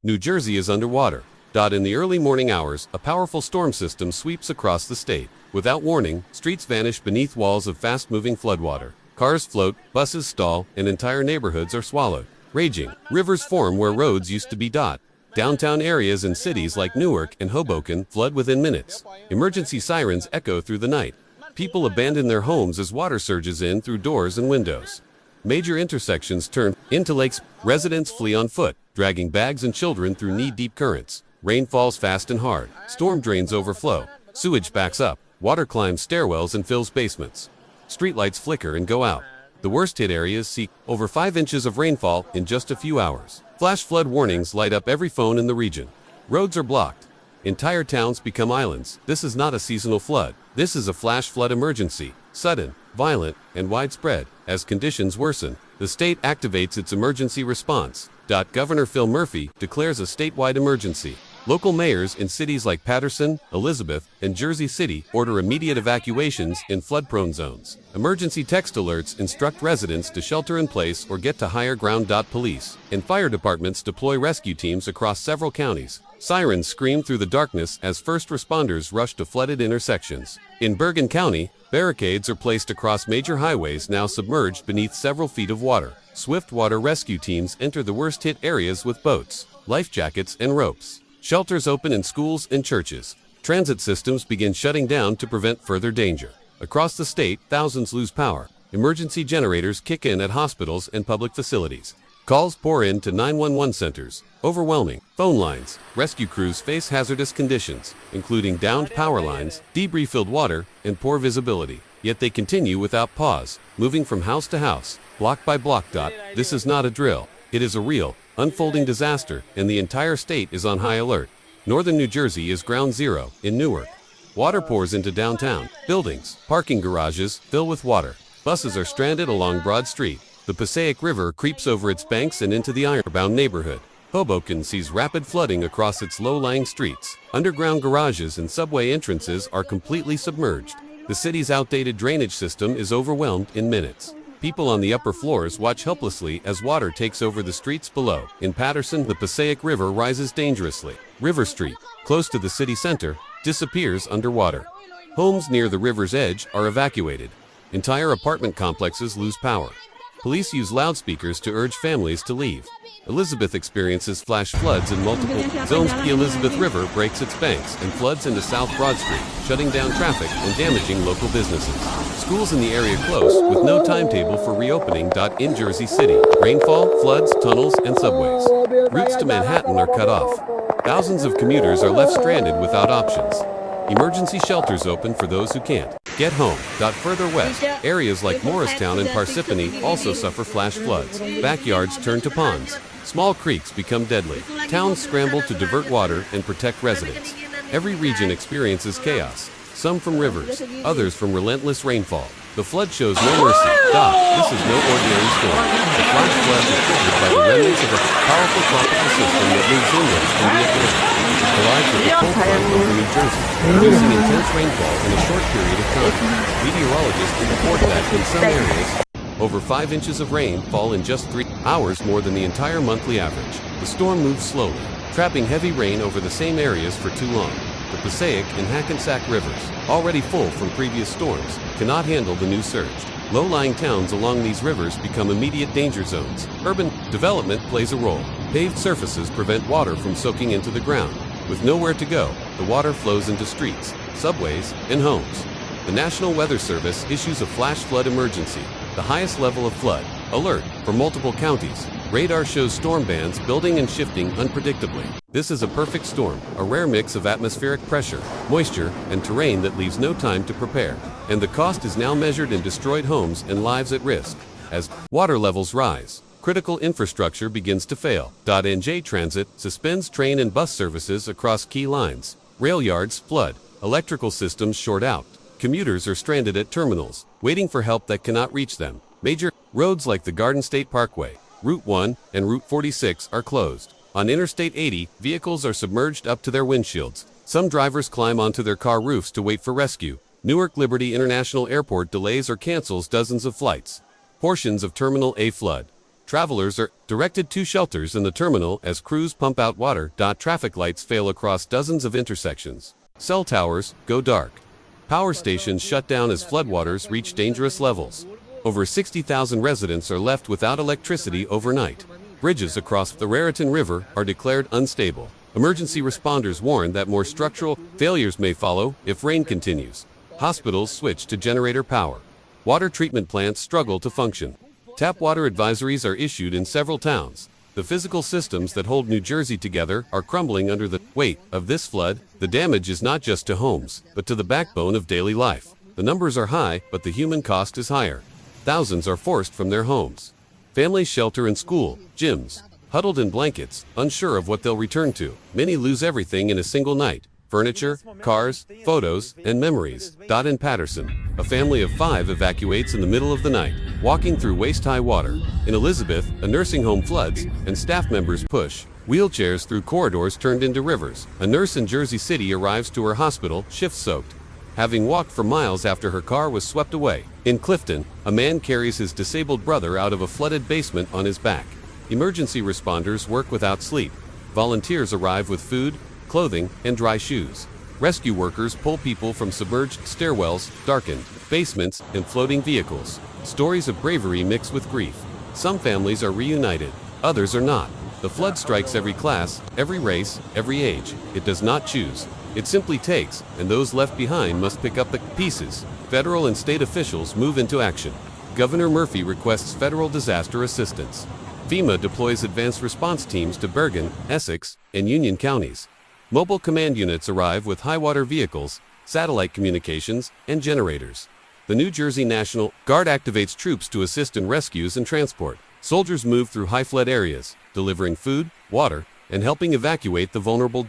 New Jersey is underwater. In the early morning hours, a powerful storm system sweeps across the state. Without warning, streets vanish beneath walls of fast-moving floodwater. Cars float, buses stall, and entire neighborhoods are swallowed. Raging, rivers form where roads used to be. Downtown areas in cities like Newark and Hoboken flood within minutes. Emergency sirens echo through the night. People abandon their homes as water surges in through doors and windows. Major intersections turn into lakes. Residents flee on foot, dragging bags and children through knee-deep currents. Rain falls fast and hard. Storm drains overflow. Sewage backs up. Water climbs stairwells and fills basements. Streetlights flicker and go out. The worst-hit areas see over 5 inches of rainfall in just a few hours. Flash flood warnings light up every phone in the region. Roads are blocked. Entire towns become islands. This is not a seasonal flood. This is a flash flood emergency. Sudden, violent, and widespread. As conditions worsen, the state activates its emergency response. Governor Phil Murphy declares a statewide emergency. Local mayors in cities like Paterson, Elizabeth, and Jersey City order immediate evacuations in flood-prone zones. Emergency text alerts instruct residents to shelter in place or get to higher ground. Police and fire departments deploy rescue teams across several counties. Sirens scream through the darkness as first responders rush to flooded intersections. In Bergen County, barricades are placed across major highways now submerged beneath several feet of water. Swift water rescue teams enter the worst-hit areas with boats, life jackets, and ropes. Shelters open in schools and churches. Transit systems begin shutting down to prevent further danger. Across the state, thousands lose power. Emergency generators kick in at hospitals and public facilities. Calls pour in to 911 centers. Overwhelming. Phone lines. Rescue crews face hazardous conditions, including downed power lines, debris-filled water, and poor visibility. Yet they continue without pause, moving from house to house, block by block. This is not a drill. It is a real, unfolding disaster, and the entire state is on high alert. Northern New Jersey is ground zero in Newark. Water pours into downtown. Buildings, parking garages fill with water. Buses are stranded along Broad Street. The Passaic River creeps over its banks and into the ironbound neighborhood. Hoboken sees rapid flooding across its low-lying streets. Underground garages and subway entrances are completely submerged. The city's outdated drainage system is overwhelmed in minutes. People on the upper floors watch helplessly as water takes over the streets below. In Paterson, the Passaic River rises dangerously. River Street, close to the city center, disappears underwater. Homes near the river's edge are evacuated. Entire apartment complexes lose power. Police use loudspeakers to urge families to leave. Elizabeth experiences flash floods in multiple zones. The Elizabeth River breaks its banks and floods into South Broad Street, shutting down traffic and damaging local businesses. Schools in the area close, with no timetable for reopening. In Jersey City, rainfall, floods, tunnels, and subways. Routes to Manhattan are cut off. Thousands of commuters are left stranded without options. Emergency shelters open for those who can't get home. Further west, areas like Morristown and Parsippany also suffer flash floods. Backyards turn to ponds. Small creeks become deadly. Towns scramble to divert water and protect residents. Every region experiences chaos, some from rivers, others from relentless rainfall. The flood shows no mercy. This is no ordinary storm. The flash flood is triggered by the remnants of a powerful tropical system that moves inland from the Atlantic. It collides with the cold front over New Jersey, producing intense rainfall in a short period of time. Meteorologists report that in some areas, over 5 inches of rain fall in just 3 hours, more than the entire monthly average. The storm moves slowly, trapping heavy rain over the same areas for too long. The Passaic and Hackensack rivers, already full from previous storms, cannot handle the new surge. Low-lying towns along these rivers become immediate danger zones. Urban development plays a role. Paved surfaces prevent water from soaking into the ground. With nowhere to go, the water flows into streets, subways, and homes. The National Weather Service issues a flash flood emergency. The highest level of flood, Alert for multiple counties. Radar shows storm bands building and shifting unpredictably. This is a perfect storm, a rare mix of atmospheric pressure, moisture, and terrain that leaves no time to prepare. And the cost is now measured in destroyed homes and lives at risk. As water levels rise, critical infrastructure begins to fail. NJ Transit suspends train and bus services across key lines. Rail yards flood. Electrical systems short out. Commuters are stranded at terminals, waiting for help that cannot reach them. Major roads like the Garden State Parkway, Route 1, and Route 46 are closed. On Interstate 80, vehicles are submerged up to their windshields. Some drivers climb onto their car roofs to wait for rescue. Newark Liberty International Airport delays or cancels dozens of flights. Portions of Terminal A flood. Travelers are directed to shelters in the terminal as crews pump out water. Traffic lights fail across dozens of intersections. Cell towers go dark. Power stations shut down as floodwaters reach dangerous levels. Over 60,000 residents are left without electricity overnight. Bridges across the Raritan River are declared unstable. Emergency responders warn that more structural failures may follow if rain continues. Hospitals switch to generator power. Water treatment plants struggle to function. Tap water advisories are issued in several towns. The physical systems that hold New Jersey together are crumbling under the weight of this flood. The damage is not just to homes, but to the backbone of daily life. The numbers are high, but the human cost is higher. Thousands are forced from their homes. Families shelter in school, gyms, huddled in blankets, unsure of what they'll return to. Many lose everything in a single night. Furniture, cars, photos, and memories. In Patterson, a family of 5 evacuates in the middle of the night, walking through waist-high water. In Elizabeth, a nursing home floods, and staff members push wheelchairs through corridors turned into rivers. A nurse in Jersey City arrives to her hospital, shift-soaked, having walked for miles after her car was swept away. In Clifton, a man carries his disabled brother out of a flooded basement on his back. Emergency responders work without sleep. Volunteers arrive with food, clothing, and dry shoes. Rescue workers pull people from submerged stairwells, darkened basements, and floating vehicles. Stories of bravery mix with grief. Some families are reunited, others are not. The flood strikes every class, every race, every age. It does not choose. It simply takes, and those left behind must pick up the pieces. Federal and state officials move into action. Governor Murphy requests federal disaster assistance. FEMA deploys advanced response teams to Bergen, Essex, and Union counties. Mobile command units arrive with high-water vehicles, satellite communications, and generators. The New Jersey National Guard activates troops to assist in rescues and transport. Soldiers move through high-flood areas, delivering food, water, and helping evacuate the vulnerable.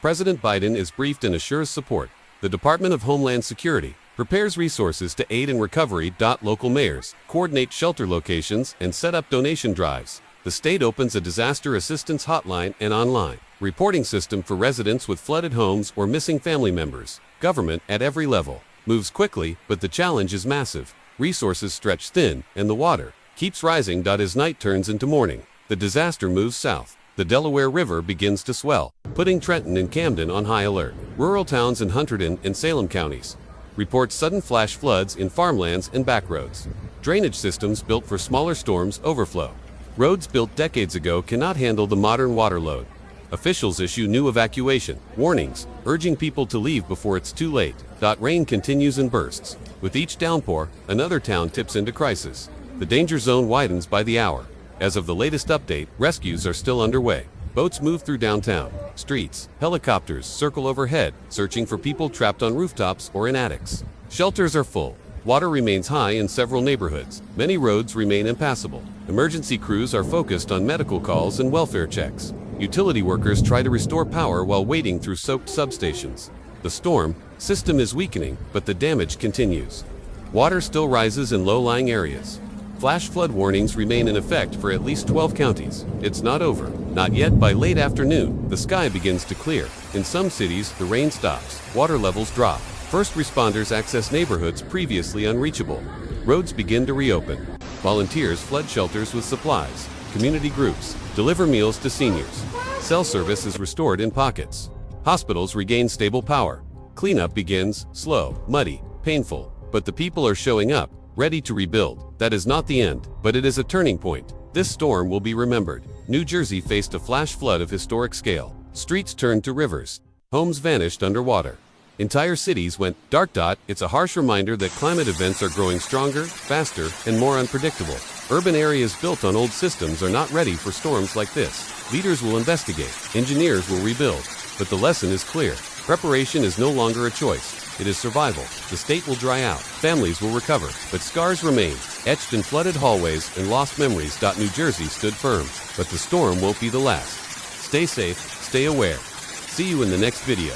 President Biden is briefed and assures support. The Department of Homeland Security prepares resources to aid in recovery. Local mayors coordinate shelter locations and set up donation drives. The state opens a disaster assistance hotline and online reporting system for residents with flooded homes or missing family members. Government, at every level, moves quickly, but the challenge is massive. Resources stretch thin, and the water keeps rising. As night turns into morning, the disaster moves south. The Delaware River begins to swell, putting Trenton and Camden on high alert. Rural towns in Hunterdon and Salem counties report sudden flash floods in farmlands and backroads. Drainage systems built for smaller storms overflow. Roads built decades ago cannot handle the modern water load. Officials issue new evacuation warnings, urging people to leave before it's too late. Rain continues in bursts. With each downpour, another town tips into crisis. The danger zone widens by the hour. As of the latest update, rescues are still underway. Boats move through downtown streets. Helicopters circle overhead, searching for people trapped on rooftops or in attics. Shelters are full. Water remains high in several neighborhoods. Many roads remain impassable. Emergency crews are focused on medical calls and welfare checks. Utility workers try to restore power while wading through soaked substations. The storm system is weakening, but the damage continues. Water still rises in low-lying areas. Flash flood warnings remain in effect for at least 12 counties. It's not over. Not yet. By late afternoon, the sky begins to clear. In some cities, the rain stops. Water levels drop. First responders access neighborhoods previously unreachable. Roads begin to reopen. Volunteers flood shelters with supplies. Community groups deliver meals to seniors. Cell service is restored in pockets. Hospitals regain stable power. Cleanup begins, slow, muddy, painful, but the people are showing up, ready to rebuild. That is not the end, but it is a turning point. This storm will be remembered. New Jersey faced a flash flood of historic scale. Streets turned to rivers. Homes vanished underwater. Entire cities went dark. It's a harsh reminder that climate events are growing stronger, faster, and more unpredictable. Urban areas built on old systems are not ready for storms like this. Leaders will investigate, engineers will rebuild, but the lesson is clear. Preparation is no longer a choice. It is survival. The state will dry out, families will recover, but scars remain, etched in flooded hallways and lost memories. New Jersey stood firm, but the storm won't be the last. Stay safe, stay aware. See you in the next video.